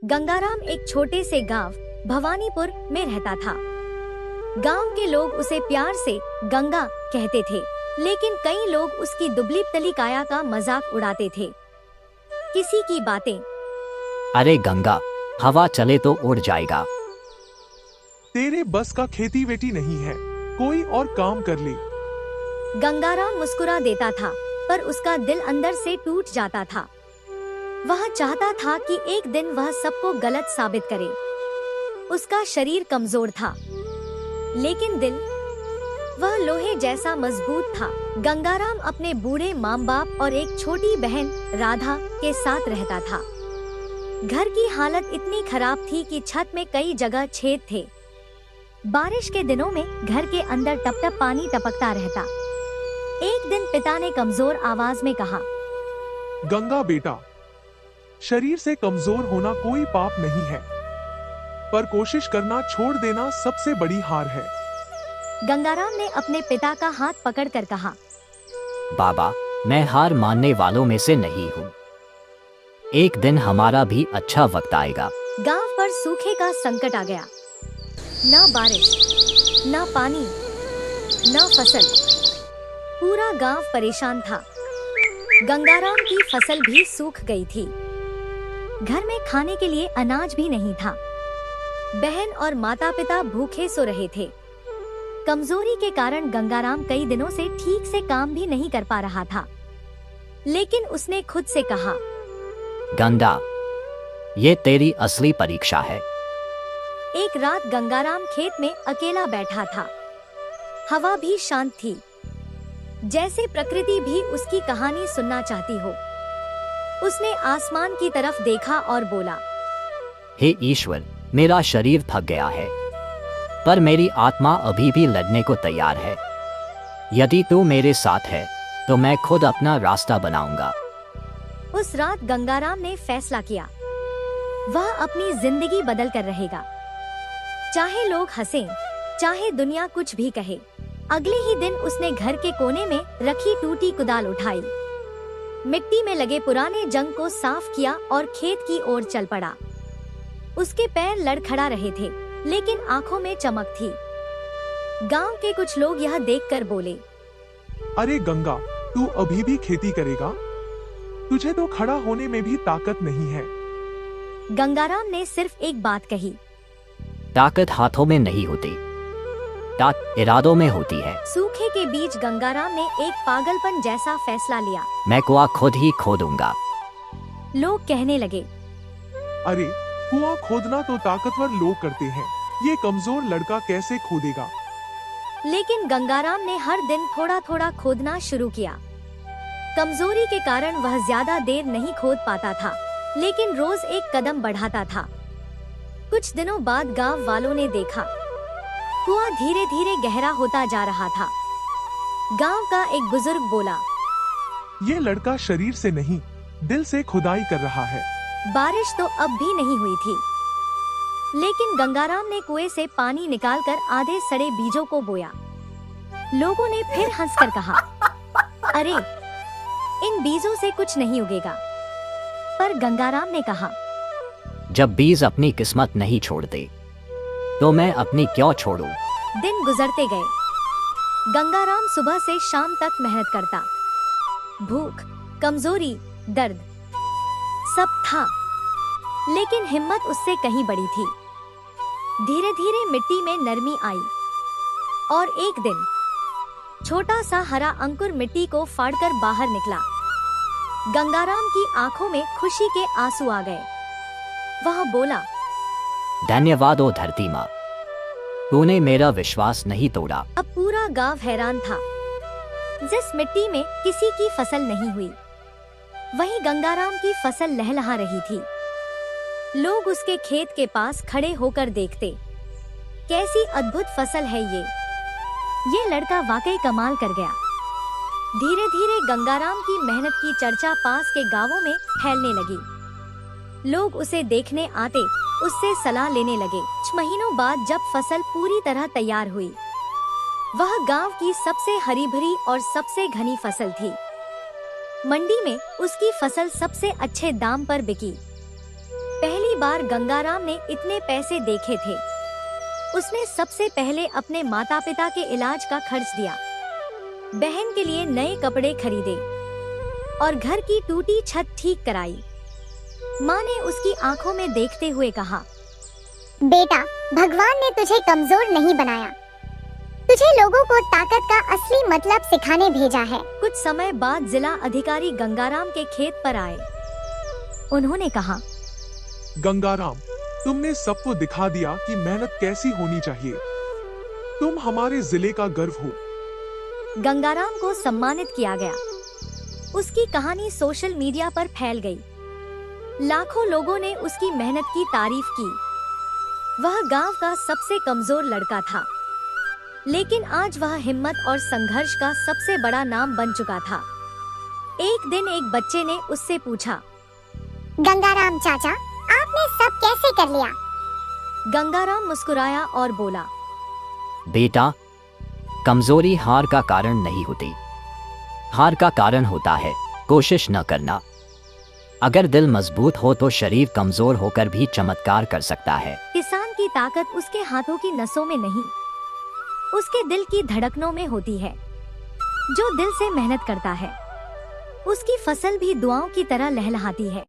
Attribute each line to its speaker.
Speaker 1: गंगाराम एक छोटे से गांव भवानीपुर में रहता था। गांव के लोग उसे प्यार से गंगा कहते थे, लेकिन कई लोग उसकी दुबली पतली काया का मजाक उड़ाते थे। किसी की बातें,
Speaker 2: अरे गंगा, हवा चले तो उड़ जाएगा।
Speaker 3: तेरे बस का खेती वेटी नहीं है, कोई और काम कर ले।
Speaker 1: गंगाराम मुस्कुरा देता था, पर उसका दिल अंदर से टूट जाता था। वह चाहता था कि एक दिन वह सबको गलत साबित करे। उसका शरीर कमजोर था, लेकिन दिल वह लोहे जैसा मजबूत था। गंगाराम अपने बूढ़े माँ बाप और एक छोटी बहन राधा के साथ रहता था। घर की हालत इतनी खराब थी कि छत में कई जगह छेद थे। बारिश के दिनों में घर के अंदर टप टप पानी टपकता रहता। एक दिन पिता ने कमजोर आवाज में कहा,
Speaker 3: गंगा बेटा, शरीर से कमजोर होना कोई पाप नहीं है, पर कोशिश करना छोड़ देना सबसे बड़ी हार है।
Speaker 1: गंगाराम ने अपने पिता का हाथ पकड़कर कहा,
Speaker 2: बाबा, मैं हार मानने वालों में से नहीं हूँ। एक दिन हमारा भी अच्छा वक्त आएगा।
Speaker 1: गांव पर सूखे का संकट आ गया। न बारिश, न पानी, न फसल। पूरा गांव परेशान था। गंगाराम की फसल भी सूख गई थी। घर में खाने के लिए अनाज भी नहीं था। बहन और माता पिता भूखे सो रहे थे। कमजोरी के कारण गंगाराम कई दिनों से ठीक से काम भी नहीं कर पा रहा था। लेकिन उसने खुद से कहा,
Speaker 2: गंगा, ये तेरी असली परीक्षा है।
Speaker 1: एक रात गंगाराम खेत में अकेला बैठा था। हवा भी शांत थी, जैसे प्रकृति भी उसकी कहानी सुनना चाहती हो। उसने आसमान की तरफ देखा और बोला,
Speaker 2: हे ईश्वर, मेरा शरीर थक गया है, पर मेरी आत्मा अभी भी लड़ने को तैयार है। यदि तू मेरे साथ है तो मैं खुद अपना रास्ता बनाऊंगा।
Speaker 1: उस रात गंगाराम ने फैसला किया, वह अपनी जिंदगी बदल कर रहेगा। चाहे लोग हंसें, चाहे दुनिया कुछ भी कहे। अगले ही दिन उसने घर के कोने में रखी टूटी कुदाल उठाई, मिट्टी में लगे पुराने जंग को साफ किया और खेत की ओर चल पड़ा। उसके पैर लड़खड़ा रहे थे, लेकिन आंखों में चमक थी। गांव के कुछ लोग यह देखकर बोले,
Speaker 3: अरे गंगा, तू अभी भी खेती करेगा? तुझे तो खड़ा होने में भी ताकत नहीं है।
Speaker 1: गंगाराम ने सिर्फ एक बात कही,
Speaker 2: ताकत हाथों में नहीं होती, ताकत इरादों में होती है।
Speaker 1: सूखे के बीच गंगाराम ने एक पागलपन जैसा फैसला लिया।
Speaker 2: मैं कुआं खुद ही खोदूंगा।
Speaker 1: लोग कहने लगे,
Speaker 3: अरे, कुआं खोदना तो ताकतवर लोग करते हैं, ये कमजोर लड़का कैसे खोदेगा?
Speaker 1: लेकिन गंगाराम ने हर दिन थोड़ा थोड़ा खोदना शुरू किया। कमजोरी के कारण वह ज्यादा देर नहीं खोद पाता था, लेकिन रोज एक कदम बढ़ाता था। कुछ दिनों बाद गांव वालों ने देखा, कुआं धीरे धीरे गहरा होता जा रहा था। गांव का एक बुजुर्ग बोला,
Speaker 3: ये लड़का शरीर से नहीं, दिल से खुदाई कर रहा है।
Speaker 1: बारिश तो अब भी नहीं हुई थी, लेकिन गंगाराम ने कुएं से पानी निकालकर आधे सड़े बीजों को बोया। लोगों ने फिर हंसकर कहा, अरे, इन बीजों से कुछ नहीं उगेगा। पर गंगाराम ने कहा,
Speaker 2: जब बीज अपनी किस्मत नहीं छोड़ते तो मैं अपनी क्यों छोड़ूं?
Speaker 1: दिन गुजरते गए। गंगाराम सुबह से शाम तक मेहनत करता। भूख, कमजोरी, दर्द सब था, लेकिन हिम्मत उससे कहीं बड़ी थी। धीरे धीरे मिट्टी में नरमी आई, और एक दिन छोटा सा हरा अंकुर मिट्टी को फाड़कर बाहर निकला। गंगाराम की आंखों में खुशी के आंसू आ गए। वह बोला,
Speaker 2: धन्यवाद ओ धरती माँ, तूने मेरा विश्वास नहीं तोड़ा।
Speaker 1: अब पूरा गांव हैरान था। जिस मिट्टी में किसी की फसल नहीं हुई, वहीं गंगाराम की फसल लहलहा रही थी। लोग उसके खेत के पास खड़े होकर देखते, कैसी अद्भुत फसल है ये लड़का वाकई कमाल कर गया। धीरे धीरे गंगाराम की मेहनत की चर्चा पास के गांवों में फैलने लगी। लोग उसे देखने आते, उससे सलाह लेने लगे। कुछ महीनों बाद जब फसल पूरी तरह तैयार हुई, वह गांव की सबसे हरी भरी और सबसे घनी फसल थी। मंडी में उसकी फसल सबसे अच्छे दाम पर बिकी। पहली पहली बार गंगाराम ने इतने पैसे देखे थे। उसने सबसे पहले अपने माता पिता के इलाज का खर्च दिया, बहन के लिए नए कपड़े खरीदे और घर की टूटी छत ठीक कराई। माँ ने उसकी आंखों में देखते हुए कहा,
Speaker 4: बेटा, भगवान ने तुझे कमजोर नहीं बनाया, तुझे लोगों को ताकत का असली मतलब सिखाने भेजा है।
Speaker 1: कुछ समय बाद जिला अधिकारी गंगाराम के खेत पर आए। उन्होंने कहा,
Speaker 3: गंगाराम, तुमने सबको दिखा दिया कि मेहनत कैसी होनी चाहिए। तुम हमारे जिले का गर्व हो।
Speaker 1: गंगाराम को सम्मानित किया गया। उसकी कहानी सोशल मीडिया पर फैल गई। लाखों लोगों ने उसकी मेहनत की तारीफ की। वह गांव का सबसे कमजोर लड़का था, लेकिन आज वह हिम्मत और संघर्ष का सबसे बड़ा नाम बन चुका था। एक दिन एक बच्चे ने उससे पूछा,
Speaker 4: गंगाराम चाचा, आपने सब कैसे कर लिया?
Speaker 1: गंगाराम मुस्कुराया और बोला,
Speaker 2: बेटा, कमजोरी हार का कारण नहीं होती। हार का कारण होता है कोशिश न करना। अगर दिल मजबूत हो तो शरीर कमजोर होकर भी चमत्कार कर सकता है।
Speaker 1: किसान की ताकत उसके हाथों की नसों में नहीं, उसके दिल की धड़कनों में होती है। जो दिल से मेहनत करता है, उसकी फसल भी दुआओं की तरह लहलहाती है।